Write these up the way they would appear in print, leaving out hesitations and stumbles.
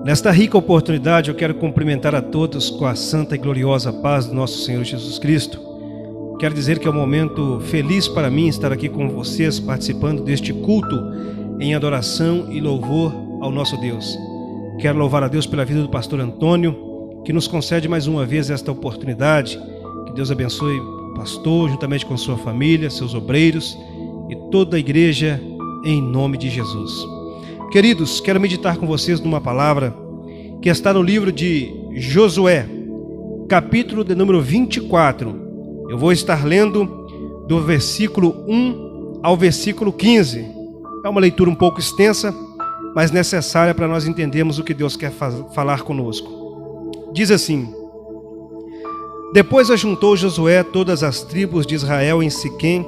Nesta rica oportunidade, eu quero cumprimentar a todos com a santa e gloriosa paz do nosso Senhor Jesus Cristo. Quero dizer que é um momento feliz para mim estar aqui com vocês, participando deste culto em adoração e louvor ao nosso Deus. Quero louvar a Deus pela vida do pastor Antônio, que nos concede mais uma vez esta oportunidade. Que Deus abençoe o pastor, juntamente com sua família, seus obreiros e toda a igreja, em nome de Jesus. Queridos, quero meditar com vocês numa palavra que está no livro de Josué, capítulo de número 24. Eu vou estar lendo do versículo 1 ao versículo 15. É uma leitura um pouco extensa, mas necessária para nós entendermos o que Deus quer falar conosco. Diz assim: Depois ajuntou Josué todas as tribos de Israel em Siquém,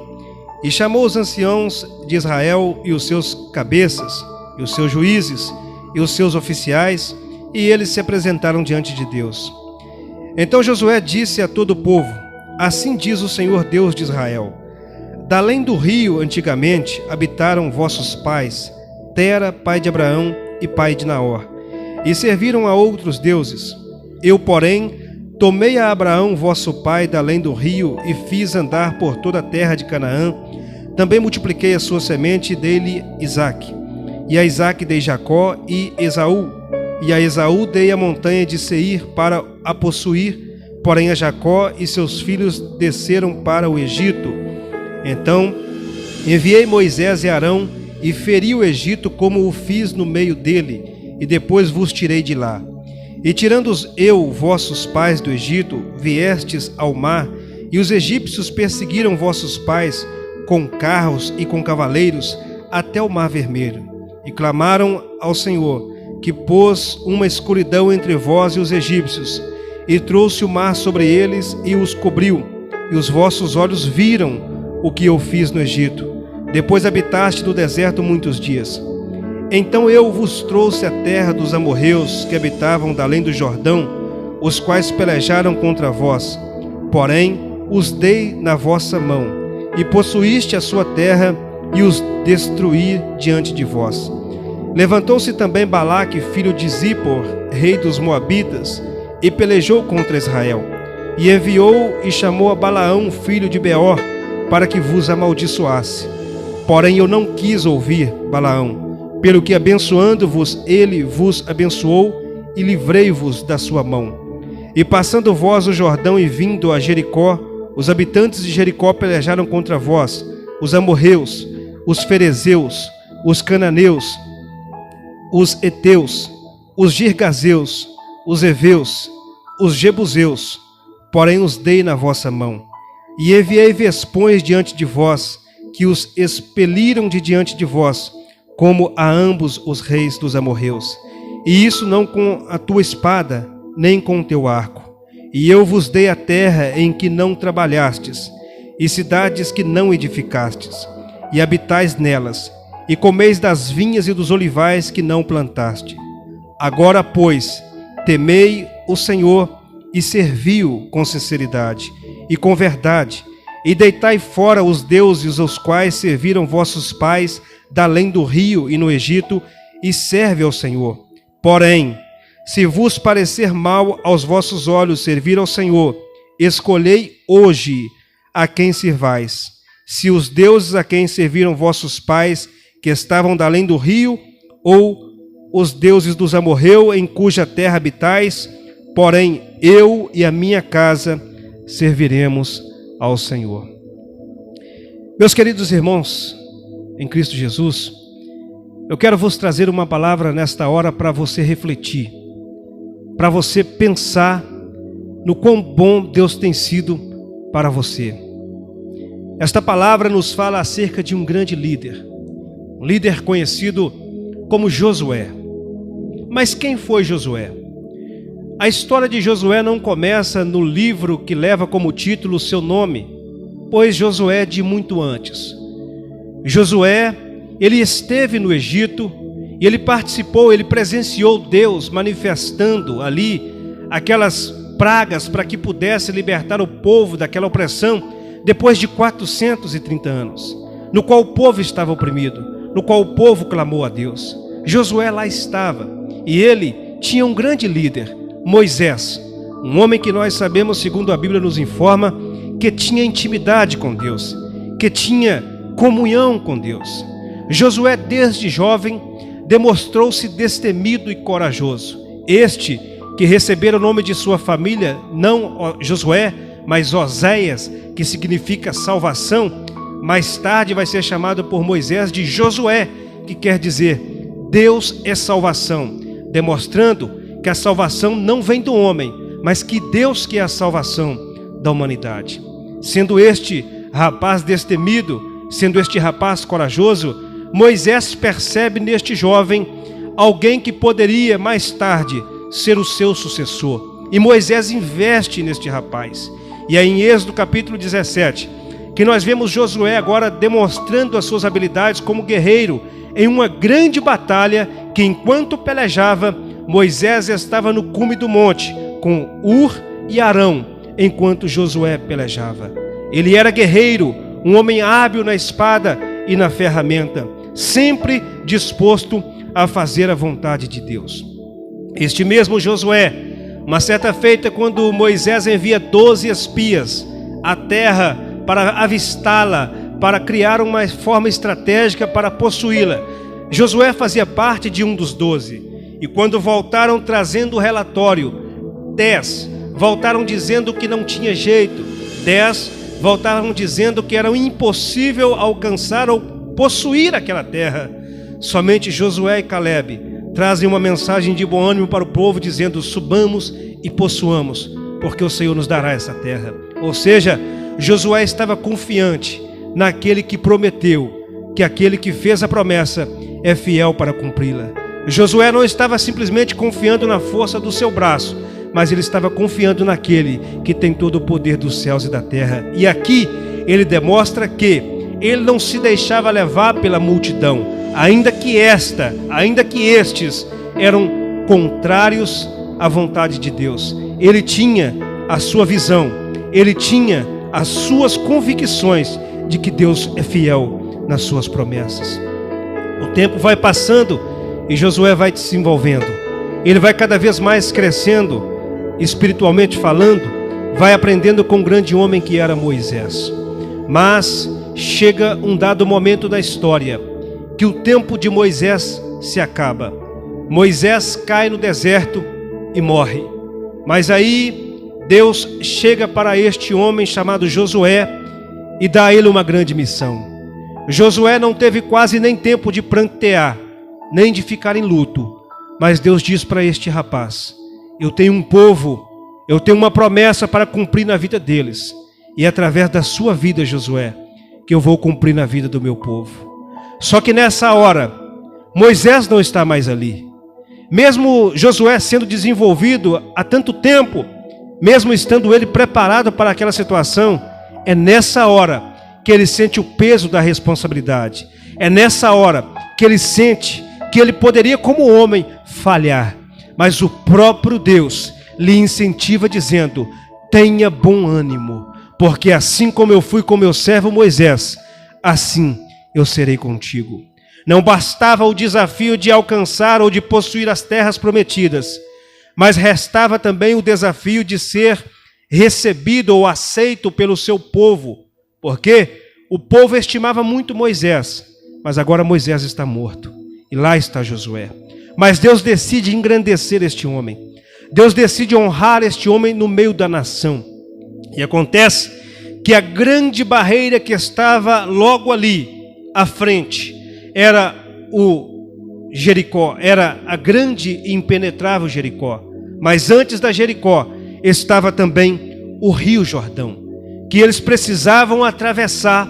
e chamou os anciãos de Israel e os seus cabeças, e os seus juízes, e os seus oficiais, e eles se apresentaram diante de Deus. Então Josué disse a todo o povo: Assim diz o Senhor Deus de Israel: Da além do rio antigamente habitaram vossos pais, Tera, pai de Abraão e pai de Naor, e serviram a outros deuses. Eu, porém, tomei a Abraão vosso pai da além do rio e fiz andar por toda a terra de Canaã. Também multipliquei a sua semente e dei-lhe Isaque. E a Isaque dei Jacó e Esaú. E a Esaú dei a montanha de Seir para a possuir. Porém a Jacó e seus filhos desceram para o Egito. Então enviei Moisés e Arão e feri o Egito como o fiz no meio dele, e depois vos tirei de lá. E tirando-os eu, vossos pais, do Egito, viestes ao mar, e os egípcios perseguiram vossos pais com carros e com cavaleiros até o mar vermelho. E clamaram ao Senhor, que pôs uma escuridão entre vós e os egípcios, e trouxe o mar sobre eles e os cobriu, e os vossos olhos viram o que eu fiz no Egito. Depois habitaste no deserto muitos dias. Então eu vos trouxe a terra dos amorreus que habitavam da além do Jordão, os quais pelejaram contra vós. Porém os dei na vossa mão, e possuíste a sua terra, e os destruí diante de vós. Levantou-se também Balaque, filho de Zippor, rei dos Moabitas, e pelejou contra Israel. E enviou e chamou a Balaão, filho de Beor, para que vos amaldiçoasse. Porém eu não quis ouvir Balaão, pelo que abençoando-vos ele vos abençoou, e livrei-vos da sua mão. E passando vós o Jordão e vindo a Jericó, os habitantes de Jericó pelejaram contra vós, os amorreus, os ferezeus, os cananeus, os heteus, os girgazeus, os heveus, os jebuseus, porém os dei na vossa mão. E enviei vespões diante de vós, que os expeliram de diante de vós, como a ambos os reis dos amorreus. E isso não com a tua espada, nem com o teu arco. E eu vos dei a terra em que não trabalhastes, e cidades que não edificastes, e habitais nelas, e comeis das vinhas e dos olivais que não plantaste. Agora, pois, temei o Senhor e servi-o com sinceridade e com verdade, e deitai fora os deuses aos quais serviram vossos pais da além do rio e no Egito, e serve ao Senhor. Porém, se vos parecer mal aos vossos olhos servir ao Senhor, escolhei hoje a quem servais, se os deuses a quem serviram vossos pais, que estavam da além do rio, ou os deuses dos amorreus em cuja terra habitais. Porém eu e a minha casa serviremos ao Senhor. Meus queridos irmãos em Cristo Jesus, eu quero vos trazer uma palavra nesta hora para você refletir, para você pensar no quão bom Deus tem sido para você. Esta palavra nos fala acerca de um grande líder, um líder conhecido como Josué. Mas quem foi Josué? A história de Josué não começa no livro que leva como título o seu nome, pois Josué é de muito antes. Josué, ele esteve no Egito e ele participou, ele presenciou Deus manifestando ali aquelas pragas para que pudesse libertar o povo daquela opressão depois de 430 anos, no qual o povo estava oprimido, no qual o povo clamou a Deus. Josué lá estava e ele tinha um grande líder, Moisés, um homem que nós sabemos, segundo a Bíblia nos informa, que tinha intimidade com Deus, que tinha comunhão com Deus. Josué, desde jovem, demonstrou-se destemido e corajoso. Este, que recebera o nome de sua família, não Josué, mas Oséias, que significa salvação, mais tarde vai ser chamado por Moisés de Josué, que quer dizer Deus é salvação, demonstrando que a salvação não vem do homem, mas que Deus que é a salvação da humanidade. Sendo este rapaz destemido, sendo este rapaz corajoso, Moisés percebe neste jovem alguém que poderia mais tarde ser o seu sucessor. E Moisés investe neste rapaz. E aí em Êxodo capítulo 17, que nós vemos Josué agora demonstrando as suas habilidades como guerreiro em uma grande batalha que, enquanto pelejava, Moisés estava no cume do monte com Ur e Arão, enquanto Josué pelejava. Ele era guerreiro, um homem hábil na espada e na ferramenta, sempre disposto a fazer a vontade de Deus. Este mesmo Josué, uma certa feita, quando Moisés envia 12 espias à terra para avistá-la, para criar uma forma estratégica para possuí-la, Josué fazia parte de um dos 12. E quando voltaram trazendo o relatório, 10 voltaram dizendo que não tinha jeito, 10 voltaram dizendo que era impossível alcançar ou possuir aquela terra. Somente Josué e Calebe trazem uma mensagem de bom ânimo para o povo, dizendo: subamos e possuamos, porque o Senhor nos dará essa terra. Ou seja, Josué estava confiante naquele que prometeu, que aquele que fez a promessa é fiel para cumpri-la. Josué não estava simplesmente confiando na força do seu braço, mas ele estava confiando naquele que tem todo o poder dos céus e da terra. E aqui ele demonstra que ele não se deixava levar pela multidão, ainda que estes eram contrários à vontade de Deus. Ele tinha a sua visão, ele tinha as suas convicções de que Deus é fiel nas suas promessas. O tempo vai passando e Josué vai se envolvendo. Ele vai cada vez mais crescendo, espiritualmente falando, vai aprendendo com o grande homem que era Moisés. Mas chega um dado momento da história que o tempo de Moisés se acaba. Moisés cai no deserto e morre. Mas aí Deus chega para este homem chamado Josué e dá a ele uma grande missão. Josué não teve quase nem tempo de prantear, nem de ficar em luto. Mas Deus diz para este rapaz: eu tenho um povo, eu tenho uma promessa para cumprir na vida deles. E é através da sua vida, Josué, que eu vou cumprir na vida do meu povo. Só que nessa hora, Moisés não está mais ali. Mesmo Josué sendo desenvolvido há tanto tempo, mesmo estando ele preparado para aquela situação, é nessa hora que ele sente o peso da responsabilidade. É nessa hora que ele sente que ele poderia, como homem, falhar. Mas o próprio Deus lhe incentiva dizendo: tenha bom ânimo, porque assim como eu fui com meu servo Moisés, assim eu serei contigo. Não bastava o desafio de alcançar ou de possuir as terras prometidas, mas restava também o desafio de ser recebido ou aceito pelo seu povo, porque o povo estimava muito Moisés, mas agora Moisés está morto, e lá está Josué. Mas Deus decide engrandecer este homem, Deus decide honrar este homem no meio da nação, e acontece que a grande barreira que estava logo ali, à frente, era o Jericó, era a grande e impenetrável Jericó. Mas antes da Jericó estava também o Rio Jordão, que eles precisavam atravessar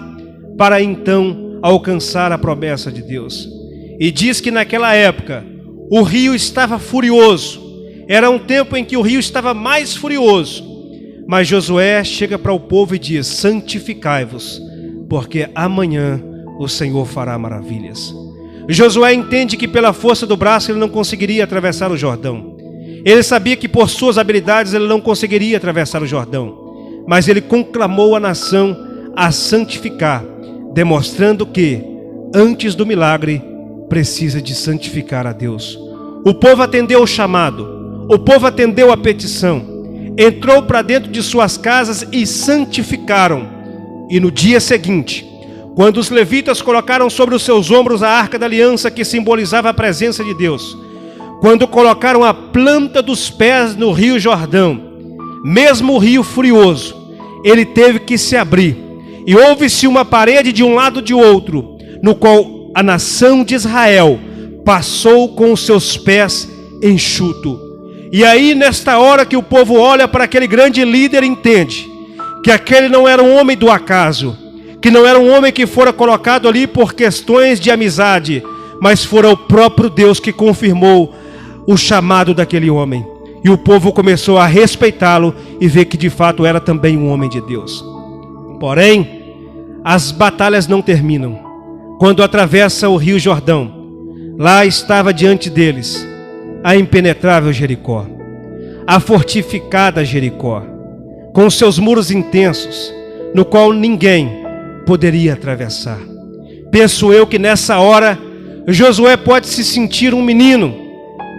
para então alcançar a promessa de Deus. E diz que naquela época o rio estava furioso, era um tempo em que o rio estava mais furioso. Mas Josué chega para o povo e diz: santificai-vos, porque amanhã o Senhor fará maravilhas. Josué entende que pela força do braço ele não conseguiria atravessar o Jordão. Ele sabia que por suas habilidades ele não conseguiria atravessar o Jordão. Mas ele conclamou a nação a santificar, demonstrando que antes do milagre precisa de santificar a Deus. O povo atendeu o chamado, o povo atendeu a petição, entrou para dentro de suas casas e santificaram. E no dia seguinte, quando os levitas colocaram sobre os seus ombros a arca da aliança que simbolizava a presença de Deus, quando colocaram a planta dos pés no rio Jordão, mesmo o rio furioso, ele teve que se abrir, e houve-se uma parede de um lado e de outro, no qual a nação de Israel passou com os seus pés enxuto. E aí, nesta hora que o povo olha para aquele grande líder, entende que aquele não era um homem do acaso, que não era um homem que fora colocado ali por questões de amizade, mas fora o próprio Deus que confirmou o chamado daquele homem. E o povo começou a respeitá-lo e ver que de fato era também um homem de Deus. Porém, as batalhas não terminam. Quando atravessa o rio Jordão, lá estava diante deles a impenetrável Jericó, a fortificada Jericó, com seus muros intensos, no qual ninguém poderia atravessar. Penso eu que nessa hora, Josué pode se sentir um menino,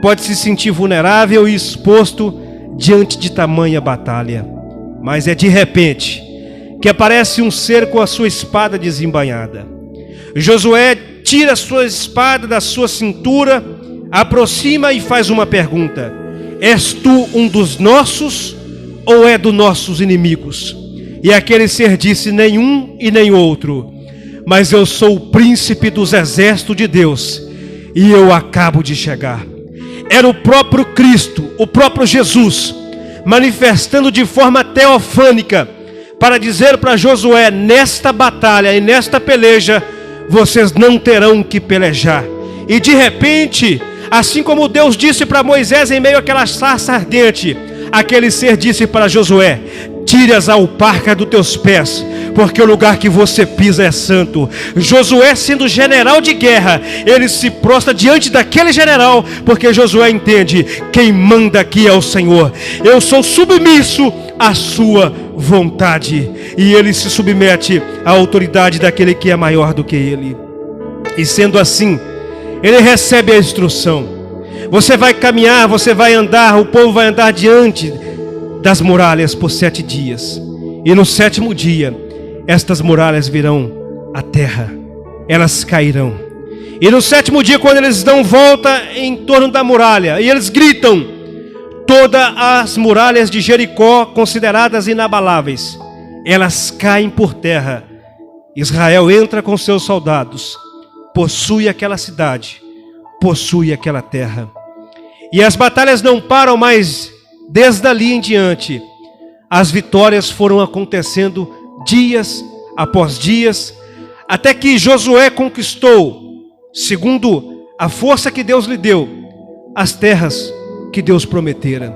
pode se sentir vulnerável e exposto diante de tamanha batalha. Mas é de repente que aparece um ser com a sua espada desembainhada. Josué tira a sua espada da sua cintura, aproxima e faz uma pergunta: és tu um dos nossos ou é dos nossos inimigos? E aquele ser disse: nenhum e nem outro, mas eu sou o príncipe dos exércitos de Deus e eu acabo de chegar. Era o próprio Cristo, o próprio Jesus, manifestando de forma teofânica para dizer para Josué: nesta batalha e nesta peleja vocês não terão que pelejar. E de repente, assim como Deus disse para Moisés em meio àquela sarça ardente, aquele ser disse para Josué: tire as alparcas dos teus pés, porque o lugar que você pisa é santo. Josué, sendo general de guerra, ele se prostra diante daquele general, porque Josué entende: quem manda aqui é o Senhor, eu sou submisso à sua vontade. E ele se submete à autoridade daquele que é maior do que ele. E sendo assim, ele recebe a instrução: você vai caminhar, você vai andar, o povo vai andar diante das muralhas por 7 dias. E no 7º dia, estas muralhas virão à terra, elas cairão. E no 7º dia, quando eles dão volta em torno da muralha, e eles gritam, todas as muralhas de Jericó, consideradas inabaláveis, elas caem por terra. Israel entra com seus soldados, possui aquela cidade, possui aquela terra. E as batalhas não param mais. Desde ali em diante, as vitórias foram acontecendo dias após dias, até que Josué conquistou, segundo a força que Deus lhe deu, as terras que Deus prometera.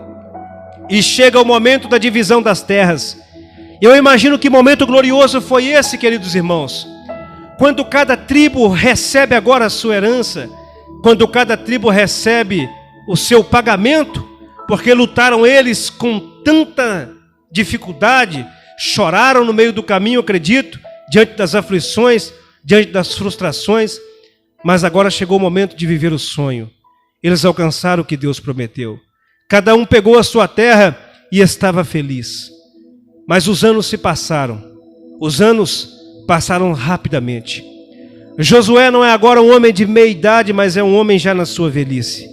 E chega o momento da divisão das terras. Eu imagino que momento glorioso foi esse, queridos irmãos, quando cada tribo recebe agora a sua herança, quando cada tribo recebe o seu pagamento, porque lutaram eles com tanta dificuldade, choraram no meio do caminho, acredito, diante das aflições, diante das frustrações, mas agora chegou o momento de viver o sonho. Eles alcançaram o que Deus prometeu. Cada um pegou a sua terra e estava feliz. Mas os anos se passaram. Os anos passaram rapidamente. Josué não é agora um homem de meia idade, mas é um homem já na sua velhice.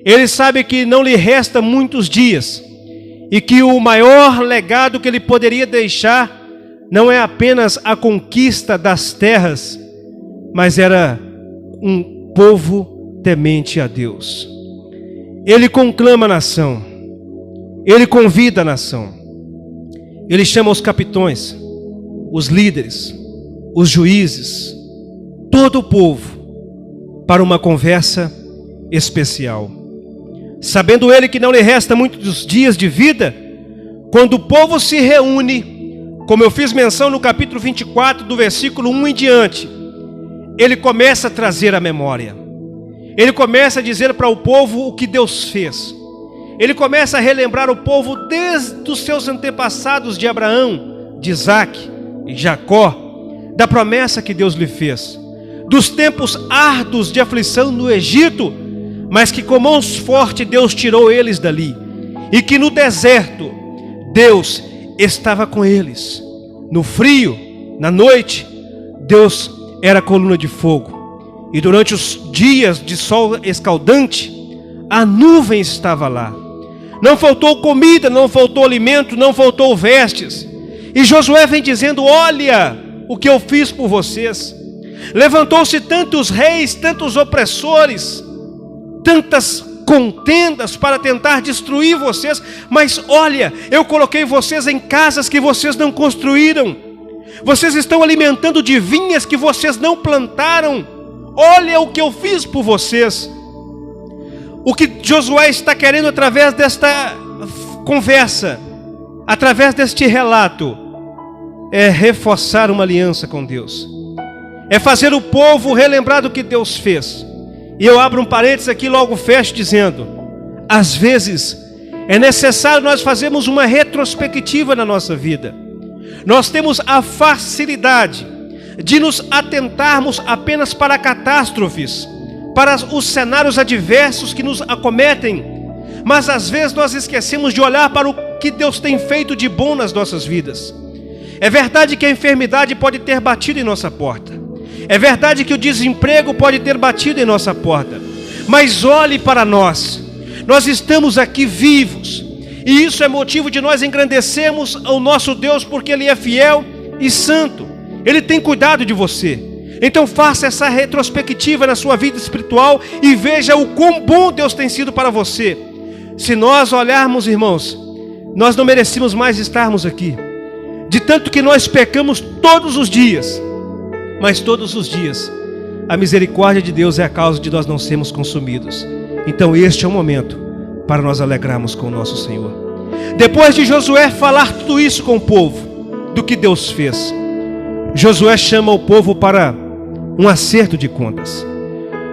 Ele sabe que não lhe resta muitos dias e que o maior legado que ele poderia deixar não é apenas a conquista das terras, mas era um povo temente a Deus. Ele conclama a nação, ele convida a nação, ele chama os capitões, os líderes, os juízes, todo o povo para uma conversa especial. Sabendo ele que não lhe resta muitos dias de vida, quando o povo se reúne, como eu fiz menção no capítulo 24, do versículo 1 em diante, ele começa a trazer a memória. Ele começa a dizer para o povo o que Deus fez. Ele começa a relembrar o povo desde os seus antepassados de Abraão, de Isaque e Jacó, da promessa que Deus lhe fez, dos tempos árduos de aflição no Egito, mas que com mãos fortes Deus tirou eles dali, e que no deserto Deus estava com eles. No frio, na noite, Deus era coluna de fogo, e durante os dias de sol escaldante, a nuvem estava lá. Não faltou comida, não faltou alimento, não faltou vestes. E Josué vem dizendo: olha o que eu fiz por vocês. Levantou-se tantos reis, tantos opressores, tantas contendas para tentar destruir vocês, mas olha, eu coloquei vocês em casas que vocês não construíram. Vocês estão alimentando de vinhas que vocês não plantaram. Olha o que eu fiz por vocês. O que Josué está querendo através desta conversa, através deste relato, é reforçar uma aliança com Deus. É fazer o povo relembrar do que Deus fez. E eu abro um parênteses aqui, logo fecho dizendo: às vezes é necessário nós fazermos uma retrospectiva na nossa vida. Nós temos a facilidade de nos atentarmos apenas para catástrofes, para os cenários adversos que nos acometem, mas às vezes nós esquecemos de olhar para o que Deus tem feito de bom nas nossas vidas. É verdade que a enfermidade pode ter batido em nossa porta, é verdade que o desemprego pode ter batido em nossa porta, mas olhe para nós. Nós estamos aqui vivos, e isso é motivo de nós engrandecermos o nosso Deus, porque Ele é fiel e santo. Ele tem cuidado de você. Então faça essa retrospectiva na sua vida espiritual e veja o quão bom Deus tem sido para você. Se nós olharmos, irmãos, nós não merecíamos mais estarmos aqui, de tanto que nós pecamos todos os dias. Mas todos os dias a misericórdia de Deus é a causa de nós não sermos consumidos. Então este é o momento para nós alegrarmos com o nosso Senhor. Depois de Josué falar tudo isso com o povo, do que Deus fez, Josué chama o povo para um acerto de contas.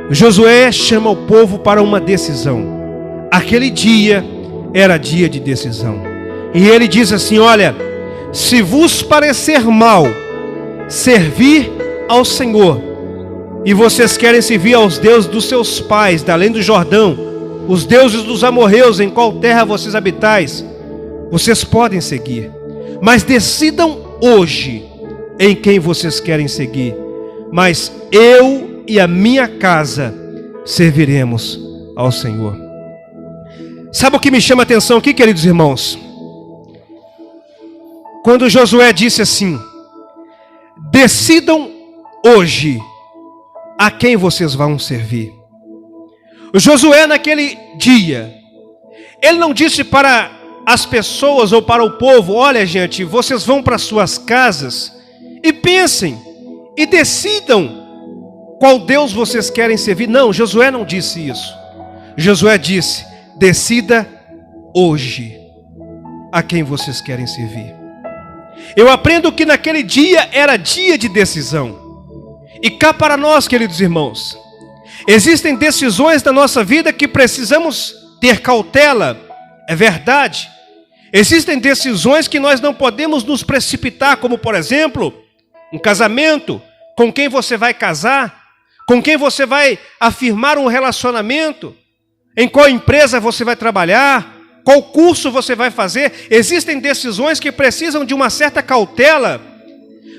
Josué chama o povo para uma decisão. Aquele dia era dia de decisão. E ele diz assim: olha, se vos parecer mal servir ao Senhor, e vocês querem servir aos deuses dos seus pais, da além do Jordão, os deuses dos amorreus, em qual terra vocês habitais, vocês podem seguir, mas decidam hoje em quem vocês querem seguir. Mas eu e a minha casa serviremos ao Senhor. Sabe o que me chama a atenção aqui, queridos irmãos? Quando Josué disse assim: decidam hoje a quem vocês vão servir. Josué, naquele dia, ele não disse para as pessoas ou para o povo: olha gente, vocês vão para suas casas e pensem e decidam qual Deus vocês querem servir. Não, Josué não disse isso. Josué disse: decida hoje a quem vocês querem servir. Eu aprendo que naquele dia era dia de decisão. E cá para nós, queridos irmãos, existem decisões da nossa vida que precisamos ter cautela, é verdade. Existem decisões que nós não podemos nos precipitar, como por exemplo, um casamento, com quem você vai casar, com quem você vai afirmar um relacionamento, em qual empresa você vai trabalhar, qual curso você vai fazer. Existem decisões que precisam de uma certa cautela,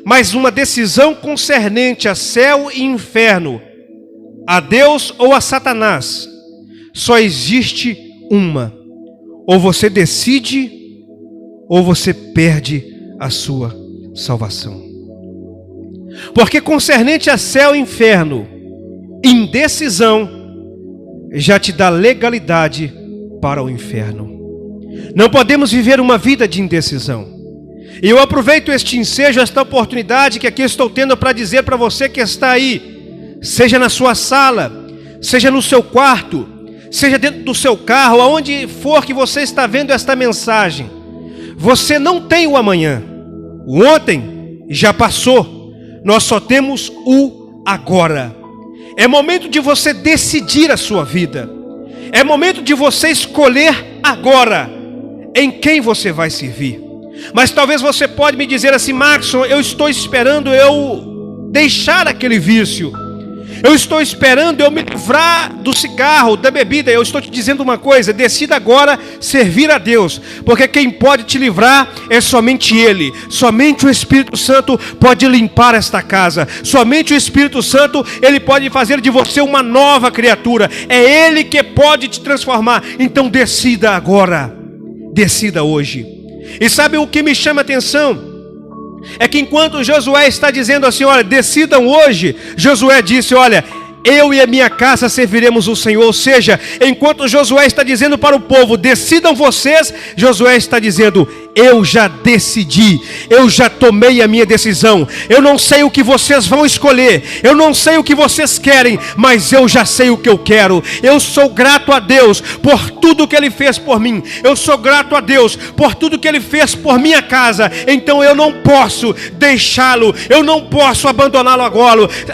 mas uma decisão concernente a céu e inferno, a Deus ou a Satanás, só existe uma: ou você decide, ou você perde a sua salvação. Porque concernente a céu e inferno, indecisão já te dá legalidade para o inferno. Não podemos viver uma vida de indecisão. E eu aproveito este ensejo, esta oportunidade que aqui estou tendo para dizer para você que está aí, seja na sua sala, seja no seu quarto, seja dentro do seu carro, aonde for que você está vendo esta mensagem, você não tem o amanhã. O ontem já passou, nós só temos o agora. É momento de você decidir a sua vida. É momento de você escolher agora em quem você vai servir. Mas talvez você pode me dizer assim: Maxson, eu estou esperando eu deixar aquele vício. Eu estou esperando eu me livrar do cigarro, da bebida. Eu estou te dizendo uma coisa: decida agora servir a Deus, porque quem pode te livrar é somente Ele. Somente o Espírito Santo pode limpar esta casa. Somente o Espírito Santo, Ele pode fazer de você uma nova criatura. É Ele que pode te transformar. Então decida agora, decida hoje. E sabe o que me chama a atenção? É que enquanto Josué está dizendo assim, olha, decidam hoje, Josué disse, olha, eu e a minha casa serviremos o Senhor. Ou seja, enquanto Josué está dizendo para o povo, decidam vocês, Josué está dizendo, eu já decidi, eu já tomei a minha decisão. Eu não sei o que vocês vão escolher, eu não sei o que vocês querem, mas eu já sei o que eu quero. Eu sou grato a Deus por tudo que Ele fez por mim. Eu sou grato a Deus por tudo que Ele fez por minha casa. Então eu não posso deixá-lo, eu não posso abandoná-lo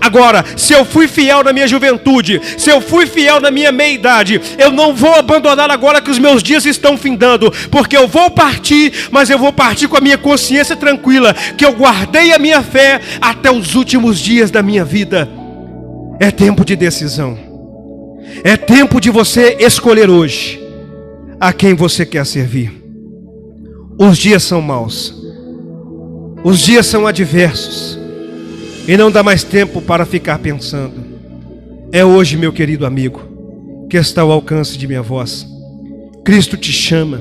agora. Se eu fui fiel na minha juventude, se eu fui fiel na minha meia-idade, eu não vou abandonar agora que os meus dias estão findando, porque eu vou partir, mas eu vou partir com a minha consciência tranquila, que eu guardei a minha fé até os últimos dias da minha vida. É tempo de decisão. É tempo de você escolher hoje a quem você quer servir. Os dias são maus, os dias são adversos, e não dá mais tempo para ficar pensando. É hoje, meu querido amigo, que está ao alcance de minha voz. Cristo te chama.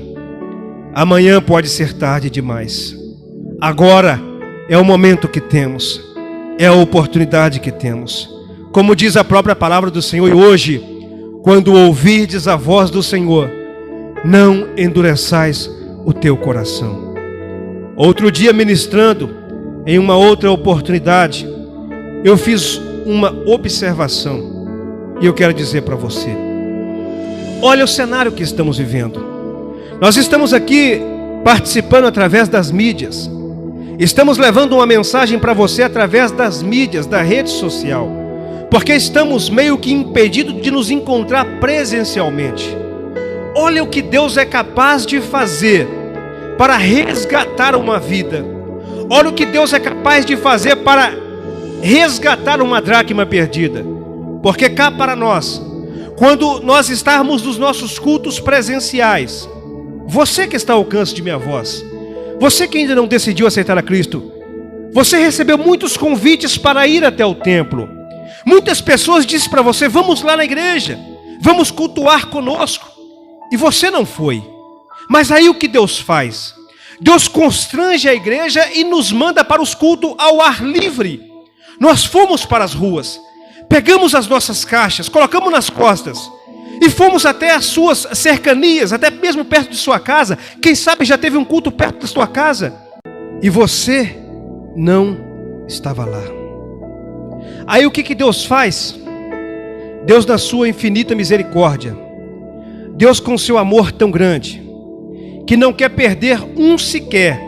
Amanhã pode ser tarde demais. Agora é o momento que temos, é a oportunidade que temos. Como diz a própria palavra do Senhor, e hoje, quando ouvirdes a voz do Senhor, não endureçais o teu coração. Outro dia, ministrando em uma outra oportunidade, eu fiz uma observação, e eu quero dizer para você: olha o cenário que estamos vivendo. Nós estamos aqui participando através das mídias. Estamos levando uma mensagem para você através das mídias, da rede social, porque estamos meio que impedidos de nos encontrar presencialmente. Olha o que Deus é capaz de fazer para resgatar uma vida. Olha o que Deus é capaz de fazer para resgatar uma dracma perdida. Porque cá para nós, quando nós estarmos nos nossos cultos presenciais, você que está ao alcance de minha voz, você que ainda não decidiu aceitar a Cristo, você recebeu muitos convites para ir até o templo. Muitas pessoas disseram para você, vamos lá na igreja, vamos cultuar conosco. E você não foi. Mas aí o que Deus faz? Deus constrange a igreja e nos manda para os cultos ao ar livre. Nós fomos para as ruas, pegamos as nossas caixas, colocamos nas costas e fomos até as suas cercanias, até mesmo perto de sua casa. Quem sabe já teve um culto perto da sua casa e você não estava lá. Aí o que Deus faz? Deus, na sua infinita misericórdia, Deus com seu amor tão grande, que não quer perder um sequer,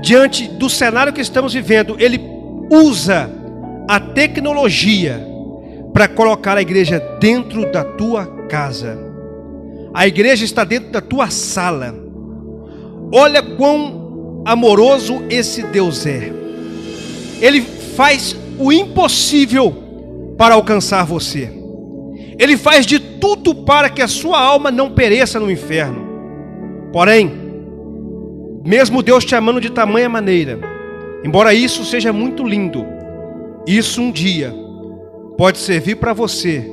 diante do cenário que estamos vivendo, Ele usa a tecnologia para colocar a igreja dentro da tua casa. A igreja está dentro da tua sala. Olha quão amoroso esse Deus é. Ele faz o impossível para alcançar você. Ele faz de tudo para que a sua alma não pereça no inferno. Porém, mesmo Deus te amando de tamanha maneira, embora isso seja muito lindo, isso um dia pode servir para você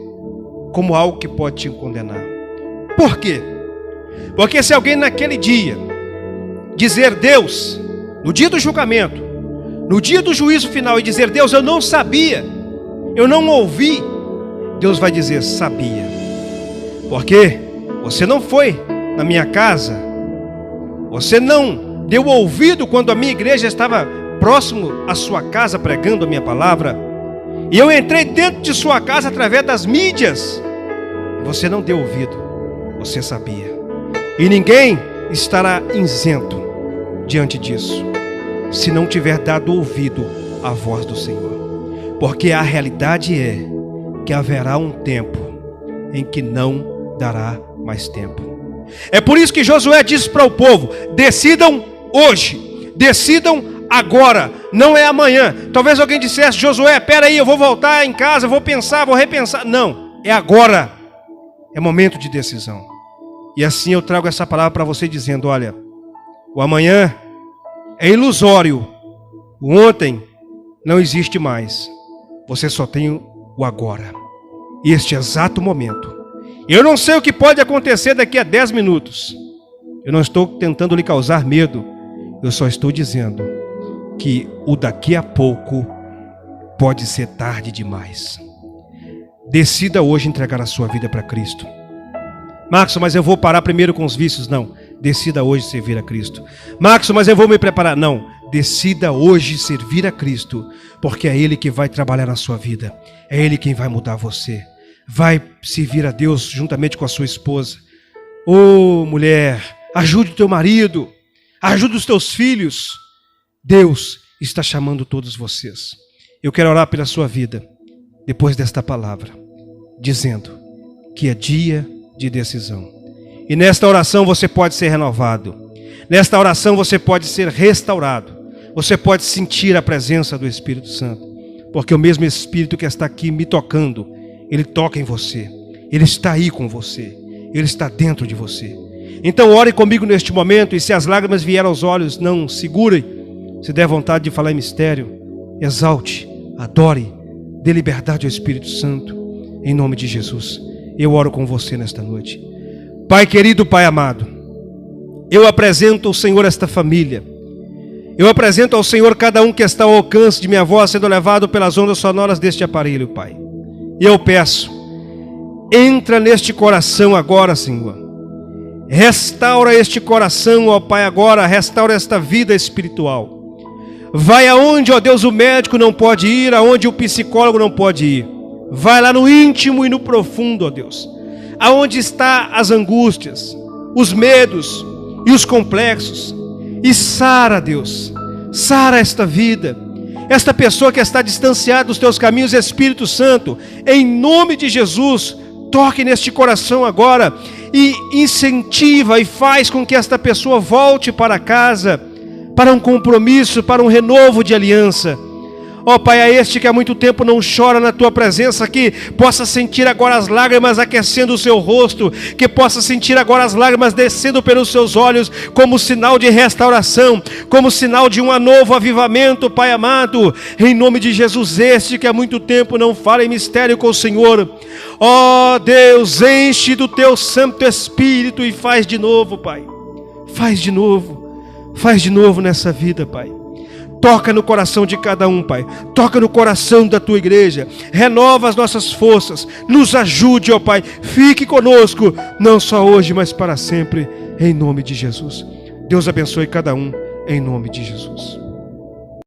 como algo que pode te condenar. Por quê? Porque se alguém naquele dia dizer, Deus, no dia do julgamento, no dia do juízo final, e dizer, Deus, eu não sabia, eu não ouvi, Deus vai dizer, sabia. Porque você não foi na minha casa, você não deu ouvido quando a minha igreja estava próximo à sua casa pregando a minha palavra, e eu entrei dentro de sua casa através das mídias, você não deu ouvido, você sabia. E ninguém estará isento diante disso, se não tiver dado ouvido à voz do Senhor. Porque a realidade é que haverá um tempo em que não dará mais tempo. É por isso que Josué disse para o povo, decidam hoje, decidam agora, não é amanhã. Talvez alguém dissesse: Josué, peraí, eu vou voltar em casa, eu vou pensar, vou repensar. Não, é agora. É momento de decisão. E assim eu trago essa palavra para você dizendo: olha, o amanhã é ilusório. O ontem não existe mais. Você só tem o agora. E este exato momento. Eu não sei o que pode acontecer daqui a 10 minutos. Eu não estou tentando lhe causar medo. Eu só estou dizendo que o daqui a pouco pode ser tarde demais. Decida hoje entregar a sua vida para Cristo. Marcos, mas eu vou parar primeiro com os vícios. Não, decida hoje servir a Cristo. Marcos, mas eu vou me preparar. Não, decida hoje servir a Cristo, porque é Ele que vai trabalhar na sua vida. É Ele quem vai mudar você. Vai servir a Deus juntamente com a sua esposa. Ô mulher, ajude o teu marido, ajude os teus filhos. Deus está chamando todos vocês. Eu quero orar pela sua vida, depois desta palavra, dizendo que é dia de decisão. E nesta oração você pode ser renovado. Nesta oração você pode ser restaurado. Você pode sentir a presença do Espírito Santo. Porque o mesmo Espírito que está aqui me tocando, Ele toca em você. Ele está aí com você. Ele está dentro de você. Então ore comigo neste momento. E se as lágrimas vierem aos olhos, não segurem. Se der vontade de falar em mistério, exalte, adore, dê liberdade ao Espírito Santo. Em nome de Jesus. Eu oro com você nesta noite. Pai querido, Pai amado, eu apresento ao Senhor esta família. Eu apresento ao Senhor cada um que está ao alcance de minha voz, sendo levado pelas ondas sonoras deste aparelho, Pai. E eu peço, entra neste coração agora, Senhor. Restaura este coração, ó Pai, agora. Restaura esta vida espiritual. Vai aonde, ó Deus, o médico não pode ir, aonde o psicólogo não pode ir. Vai lá no íntimo e no profundo, ó Deus. Aonde está as angústias, os medos e os complexos. E sara, Deus, sara esta vida, esta pessoa que está distanciada dos teus caminhos, Espírito Santo, em nome de Jesus, toque neste coração agora e incentiva e faz com que esta pessoa volte para casa, para um compromisso, para um renovo de aliança. Ó Pai, a este que há muito tempo não chora na Tua presença, que possa sentir agora as lágrimas aquecendo o seu rosto, que possa sentir agora as lágrimas descendo pelos seus olhos, como sinal de restauração, como sinal de um novo avivamento, Pai amado, em nome de Jesus. Este que há muito tempo não fala em mistério com o Senhor, ó Deus, enche do Teu Santo Espírito e faz de novo, Pai, faz de novo nessa vida, Pai. Toca no coração de cada um, Pai. Toca no coração da Tua igreja. Renova as nossas forças. Nos ajude, ó Pai. Fique conosco, não só hoje, mas para sempre, em nome de Jesus. Deus abençoe cada um, em nome de Jesus.